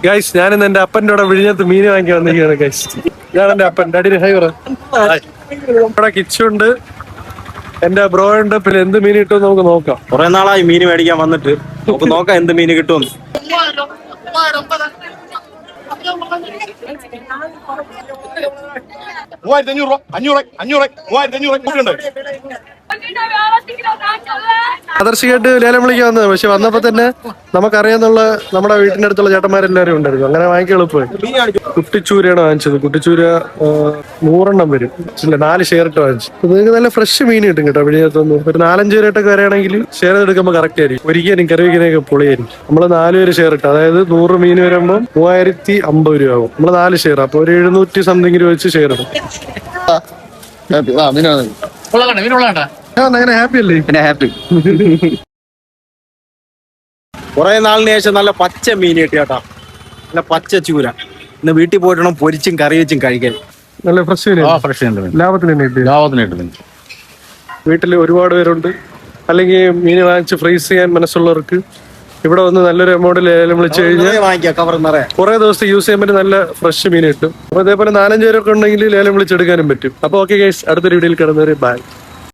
Guys ഞാനിന്ന് എന്റെ അപ്പന്റെ കൂടെ വിഴിഞ്ഞത്ത് മീൻ വാങ്ങി വന്നിരിക്കുകയാണ് ഗൈസ്. ഇതാണ് എന്റെ അപ്പൻ. ഡാഡിന് ഹൈ പറ. ഇവിടെ കിച്ചുണ്ട്, എന്റെ ബ്രോ ഉണ്ട്. പിന്നെ എന്ത് മീൻ കിട്ടും നമുക്ക് നോക്കാം. കുറെ നാളായി മീൻ മേടിക്കാൻ വന്നിട്ട് നമുക്ക് നോക്കാം എന്ത് മീൻ കിട്ടുമെന്ന്. ആദർശികമായിട്ട് ലേലം വിളിക്കാൻ വന്നത്, പക്ഷെ വന്നപ്പോ തന്നെ നമുക്കറിയാന്നുള്ള നമ്മുടെ വീട്ടിന്റെ അടുത്തുള്ള ചേട്ടന്മാരെല്ലാരും ഉണ്ടായിരുന്നു. അങ്ങനെ വാങ്ങിക്കാൻ എളുപ്പമായി. കുട്ടിച്ചൂരയാണ് വാങ്ങിച്ചത്. കുട്ടിച്ചൂര 100 വരും. 4 ഷെയറിട്ട് വാങ്ങിച്ചു. നിങ്ങൾക്ക് നല്ല ഫ്രഷ് മീൻ കിട്ടും കേട്ടോ. വിഴിഞ്ഞത്തൊന്നും ഒരു 4-5 പേരായിട്ടൊക്കെ വരികയാണെങ്കിൽ ഷെയർ എടുക്കുമ്പോൾ കറക്റ്റ് ആയിരിക്കും. ഒരിക്കലും കറി വയ്ക്കാനൊക്കെ പൊളിയായിരിക്കും. നമ്മള് 4 പേര് ഷെയർ ഇട്ട്, അതായത് 100 മീൻ വരുമ്പോൾ 3050 രൂപ ആവും. നമ്മള് 4 ഷെയർ, അപ്പൊ ഒരു 700 സംതിങ് രൂപ വെച്ച് ഷെയർ ഇടും. അങ്ങനെ ഹാപ്പി അല്ലേ? പിന്നെ ഹാപ്പി. കുറെ നാളിന് ശേഷം നല്ല പച്ച മീൻ കിട്ടി കേട്ടോ. നല്ല പച്ച ചൂര. ഇന്ന് വീട്ടിൽ പോയിട്ടണം പൊരിച്ചും കറി വെച്ചും കഴിക്കാൻ. നല്ല ഫ്രഷ് ലാഭത്തിന് വീട്ടിൽ ഒരുപാട് പേരുണ്ട്. അല്ലെങ്കിൽ മീൻ വാങ്ങിച്ച് ഫ്രീസ് ചെയ്യാൻ മനസ്സുള്ളവർക്ക് ഇവിടെ വന്ന് നല്ലൊരു എമൗണ്ടിൽ ലേലം വിളിച്ചു കഴിഞ്ഞാൽ കുറെ ദിവസം യൂസ് ചെയ്യാൻ പറ്റും. നല്ല ഫ്രഷ് മീൻ കിട്ടും. അപ്പൊ അതേപോലെ 4-5 പേരൊക്കെ ഉണ്ടെങ്കിൽ ലേലം വിളിച്ചെടുക്കാനും പറ്റും. അപ്പൊ ഓക്കെ ഗൈസ്, അടുത്തൊരു വീഡിയോയിൽ കിടന്നവരെ ബൈ.